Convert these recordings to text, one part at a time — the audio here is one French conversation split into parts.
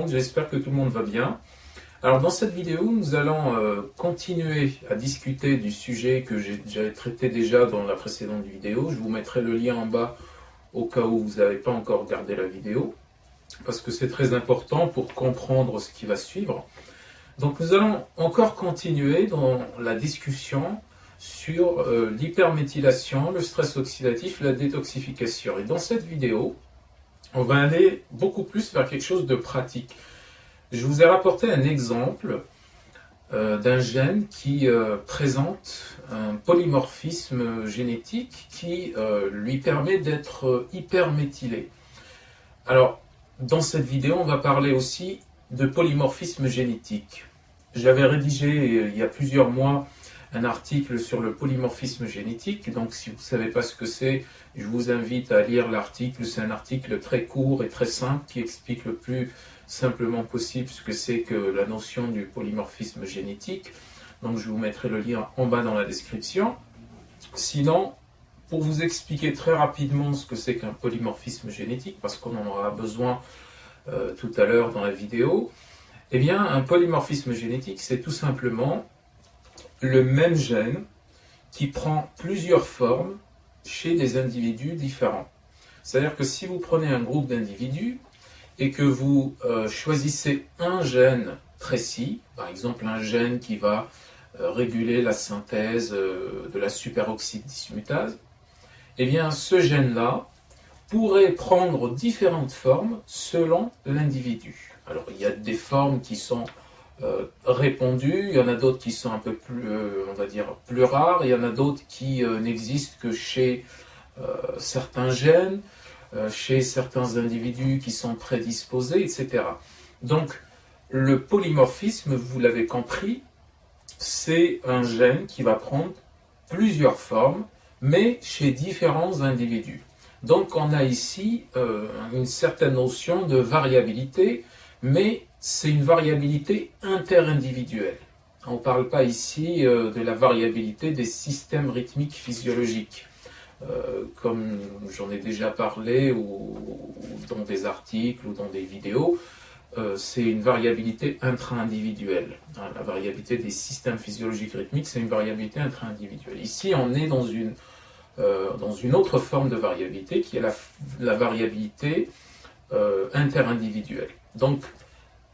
monde, j'espère que tout le monde va bien. Alors dans cette vidéo, nous allons continuer à discuter du sujet que j'avais traité déjà dans la précédente vidéo. Je vous mettrai le lien en bas au cas où vous n'avez pas encore regardé la vidéo, parce que c'est très important pour comprendre ce qui va suivre. Donc nous allons encore continuer dans la discussion sur l'hyperméthylation, le stress oxydatif, la détoxification. Et dans cette vidéo, on va aller beaucoup plus vers quelque chose de pratique. Je vous ai rapporté un exemple d'un gène qui présente un polymorphisme génétique qui lui permet d'être hyperméthylé. Alors, dans cette vidéo, on va parler aussi de polymorphisme génétique. J'avais rédigé il y a plusieurs mois un article sur le polymorphisme génétique, donc si vous ne savez pas ce que c'est, je vous invite à lire l'article. C'est un article très court et très simple qui explique le plus simplement possible ce que c'est que la notion du polymorphisme génétique. Donc je vous mettrai le lien en bas dans la description. Sinon, pour vous expliquer très rapidement ce que c'est qu'un polymorphisme génétique, parce qu'on en aura besoin tout à l'heure dans la vidéo, eh bien un polymorphisme génétique, c'est tout simplement le même gène qui prend plusieurs formes chez des individus différents. C'est-à-dire que si vous prenez un groupe d'individus et que vous choisissez un gène précis, par exemple un gène qui va réguler la synthèse de la superoxyde dismutase, eh bien ce gène-là pourrait prendre différentes formes selon l'individu. Alors il y a des formes qui sont répandues, il y en a d'autres qui sont un peu plus, on va dire, plus rares, il y en a d'autres qui n'existent que chez certains gènes, chez certains individus qui sont prédisposés, etc. Donc, le polymorphisme, vous l'avez compris, c'est un gène qui va prendre plusieurs formes, mais chez différents individus. Donc, on a ici une certaine notion de variabilité, mais c'est une variabilité interindividuelle. On ne parle pas ici de la variabilité des systèmes rythmiques physiologiques. Comme j'en ai déjà parlé ou dans des articles ou dans des vidéos, c'est une variabilité intra-individuelle. La variabilité des systèmes physiologiques rythmiques, c'est une variabilité intra-individuelle. Ici, on est dans une autre forme de variabilité qui est la variabilité interindividuelle. Donc,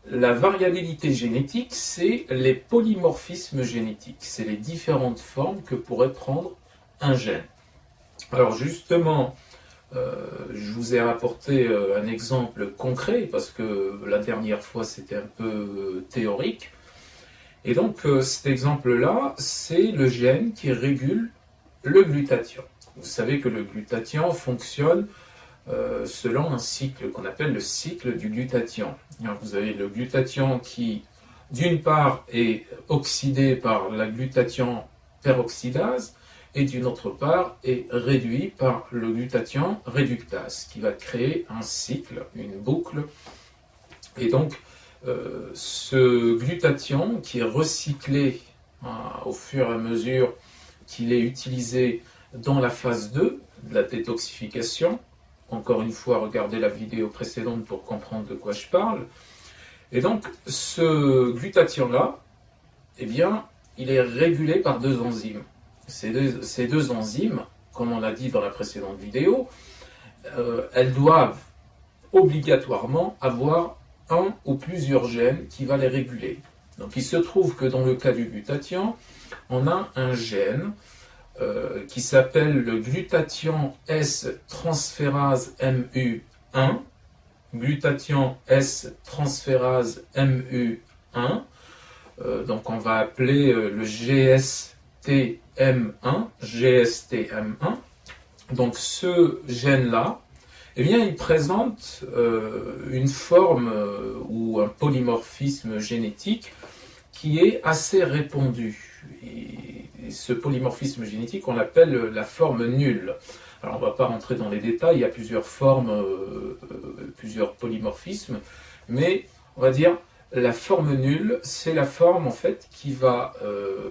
la variabilité génétique, c'est les polymorphismes génétiques. C'est les différentes formes que pourrait prendre un gène. Alors justement, je vous ai rapporté un exemple concret parce que la dernière fois c'était un peu théorique. Et donc cet exemple-là, c'est le gène qui régule le glutathion. Vous savez que le glutathion fonctionne selon un cycle qu'on appelle le cycle du glutathion. Alors, vous avez le glutathion qui, d'une part, est oxydé par la glutathion peroxydase, et d'une autre part est réduit par le glutathion réductase, qui va créer un cycle, une boucle. Et donc, ce glutathion qui est recyclé au fur et à mesure qu'il est utilisé dans la phase 2 de la détoxification, encore une fois, regardez la vidéo précédente pour comprendre de quoi je parle. Et donc, ce glutathion-là, eh bien, il est régulé par deux enzymes. Ces deux enzymes, comme on l'a dit dans la précédente vidéo, elles doivent obligatoirement avoir un ou plusieurs gènes qui va les réguler. Donc il se trouve que dans le cas du glutathion, on a un gène qui s'appelle le glutathion S-transférase MU1, glutathion S-transférase MU1, donc on va appeler le GSTM1. Donc ce gène-là, eh bien, il présente une forme ou un polymorphisme génétique qui est assez répandu. Et ce polymorphisme génétique, on l'appelle la forme nulle. Alors on ne va pas rentrer dans les détails, il y a plusieurs formes, plusieurs polymorphismes, mais on va dire la forme nulle, c'est la forme en fait qui va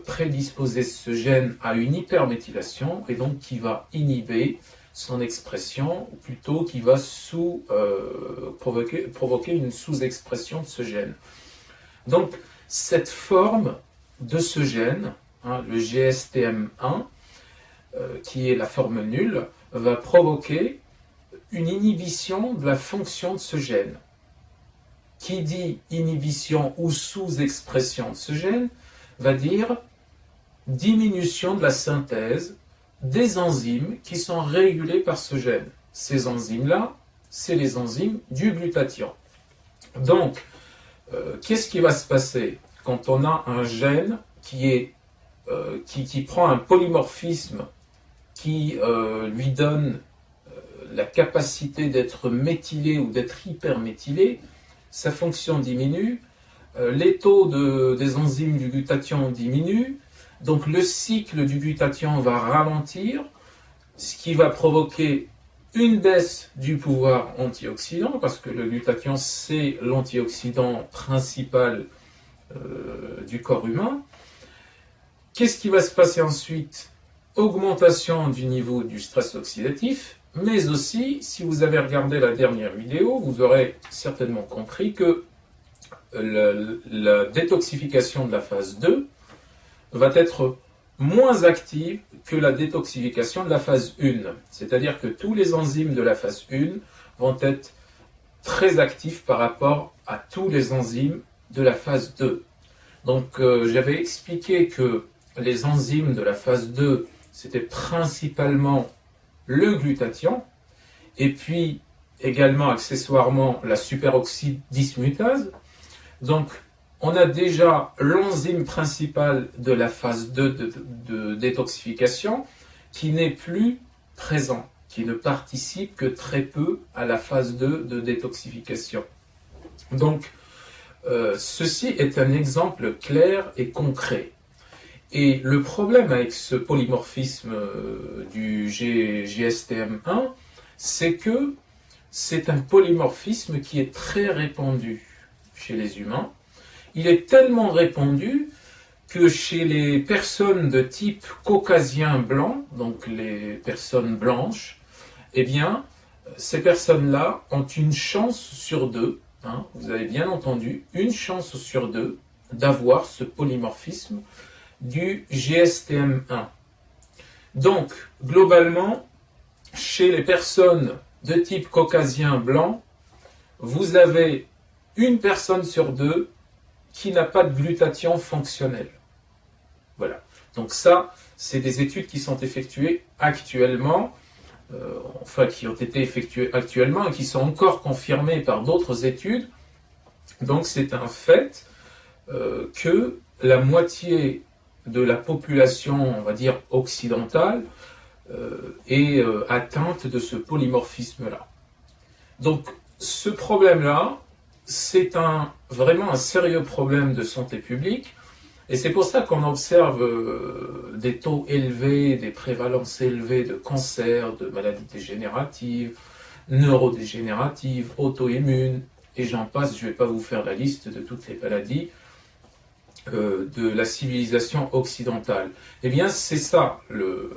prédisposer ce gène à une hyperméthylation et donc qui va inhiber son expression, ou plutôt qui va provoquer une sous-expression de ce gène. Donc, cette forme de ce gène, hein, le GSTM1, qui est la forme nulle, va provoquer une inhibition de la fonction de ce gène. Qui dit inhibition ou sous-expression de ce gène, va dire diminution de la synthèse des enzymes qui sont régulées par ce gène. Ces enzymes-là, c'est les enzymes du glutathion. Donc, qu'est-ce qui va se passer quand on a un gène qui prend un polymorphisme qui lui donne la capacité d'être méthylé ou d'être hyperméthylé? Sa fonction diminue, les taux des enzymes du glutathion diminuent, donc le cycle du glutathion va ralentir, ce qui va provoquer une baisse du pouvoir antioxydant, parce que le glutathion c'est l'antioxydant principal du corps humain. Qu'est-ce qui va se passer ensuite? Augmentation du niveau du stress oxydatif, mais aussi, si vous avez regardé la dernière vidéo, vous aurez certainement compris que la détoxification de la phase 2 va être moins active que la détoxification de la phase 1. C'est-à-dire que tous les enzymes de la phase 1 vont être très actifs par rapport à tous les enzymes de la phase 2. Donc j'avais expliqué que les enzymes de la phase 2, c'était principalement le glutathion, et puis également accessoirement la superoxyde dismutase. Donc on a déjà l'enzyme principale de la phase 2 de détoxification qui n'est plus présent, qui ne participe que très peu à la phase 2 de détoxification. Donc ceci est un exemple clair et concret. Et le problème avec ce polymorphisme du GSTM1, c'est que c'est un polymorphisme qui est très répandu chez les humains. Il est tellement répandu que chez les personnes de type caucasien blanc, donc les personnes blanches, eh bien, ces personnes-là ont une chance sur deux, hein, vous avez bien entendu, une chance sur deux d'avoir ce polymorphisme du GSTM1. Donc, globalement, chez les personnes de type caucasien blanc, vous avez une personne sur deux qui n'a pas de glutathion fonctionnel. Voilà. Donc ça, c'est des études qui sont effectuées actuellement, qui ont été effectuées actuellement et qui sont encore confirmées par d'autres études. Donc c'est un fait que la moitié de la population, on va dire, occidentale, est atteinte de ce polymorphisme-là. Donc, ce problème-là, c'est vraiment un sérieux problème de santé publique, et c'est pour ça qu'on observe des taux élevés, des prévalences élevées de cancers, de maladies dégénératives, neurodégénératives, auto-immunes, et j'en passe, je ne vais pas vous faire la liste de toutes les maladies de la civilisation occidentale. Eh bien, c'est ça, le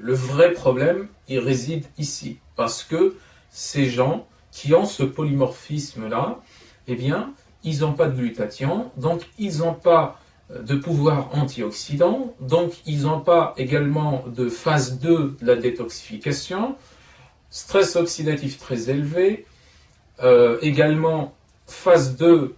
vrai problème, il réside ici. Parce que ces gens qui ont ce polymorphisme-là, eh bien, ils n'ont pas de glutathion, donc ils n'ont pas de pouvoir antioxydant, donc ils n'ont pas également de phase 2 de la détoxification, stress oxydatif très élevé, également phase 1,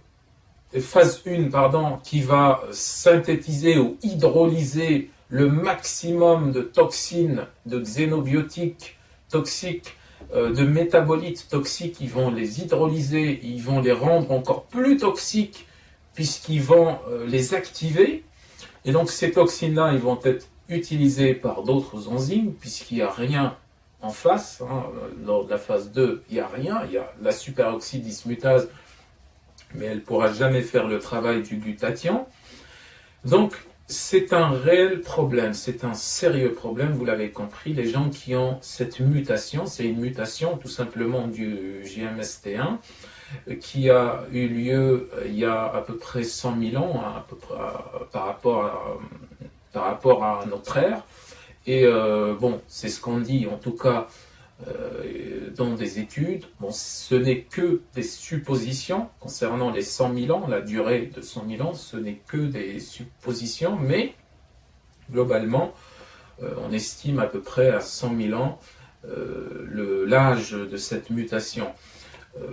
qui va synthétiser ou hydrolyser le maximum de toxines, de xénobiotiques toxiques, de métabolites toxiques. Ils vont les hydrolyser, ils vont les rendre encore plus toxiques puisqu'ils vont les activer. Et donc ces toxines-là, ils vont être utilisées par d'autres enzymes puisqu'il n'y a rien en face. Lors de la phase 2, il n'y a rien. Il y a la superoxyde dismutase, mais elle ne pourra jamais faire le travail du glutathion. Donc, c'est un réel problème, c'est un sérieux problème, vous l'avez compris. Les gens qui ont cette mutation, c'est une mutation tout simplement du GMST1 qui a eu lieu il y a à peu près 100 000 ans, par rapport à notre ère. Et bon, c'est ce qu'on dit, en tout cas, dans des études. Bon, ce n'est que des suppositions concernant les 100 000 ans, la durée de 100 000 ans, ce n'est que des suppositions, mais globalement, on estime à peu près à 100 000 ans l'âge de cette mutation.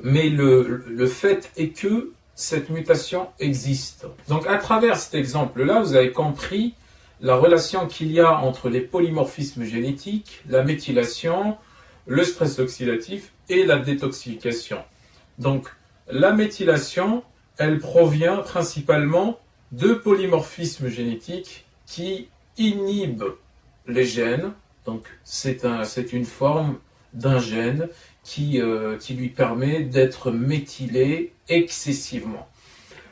Mais le fait est que cette mutation existe. Donc à travers cet exemple-là, vous avez compris la relation qu'il y a entre les polymorphismes génétiques, la méthylation, le stress oxydatif et la détoxification. Donc la méthylation, elle provient principalement de polymorphismes génétiques qui inhibent les gènes. Donc c'est une forme d'un gène qui lui permet d'être méthylé excessivement.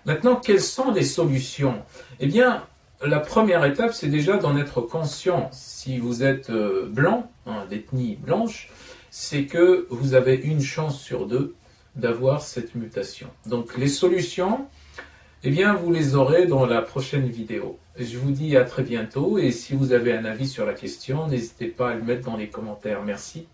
Maintenant, quelles sont les solutions? Eh bien, la première étape, c'est déjà d'en être conscient. Si vous êtes blanc, d'ethnie blanche, c'est que vous avez une chance sur deux d'avoir cette mutation. Donc les solutions, eh bien, vous les aurez dans la prochaine vidéo. Je vous dis à très bientôt et si vous avez un avis sur la question, n'hésitez pas à le mettre dans les commentaires. Merci.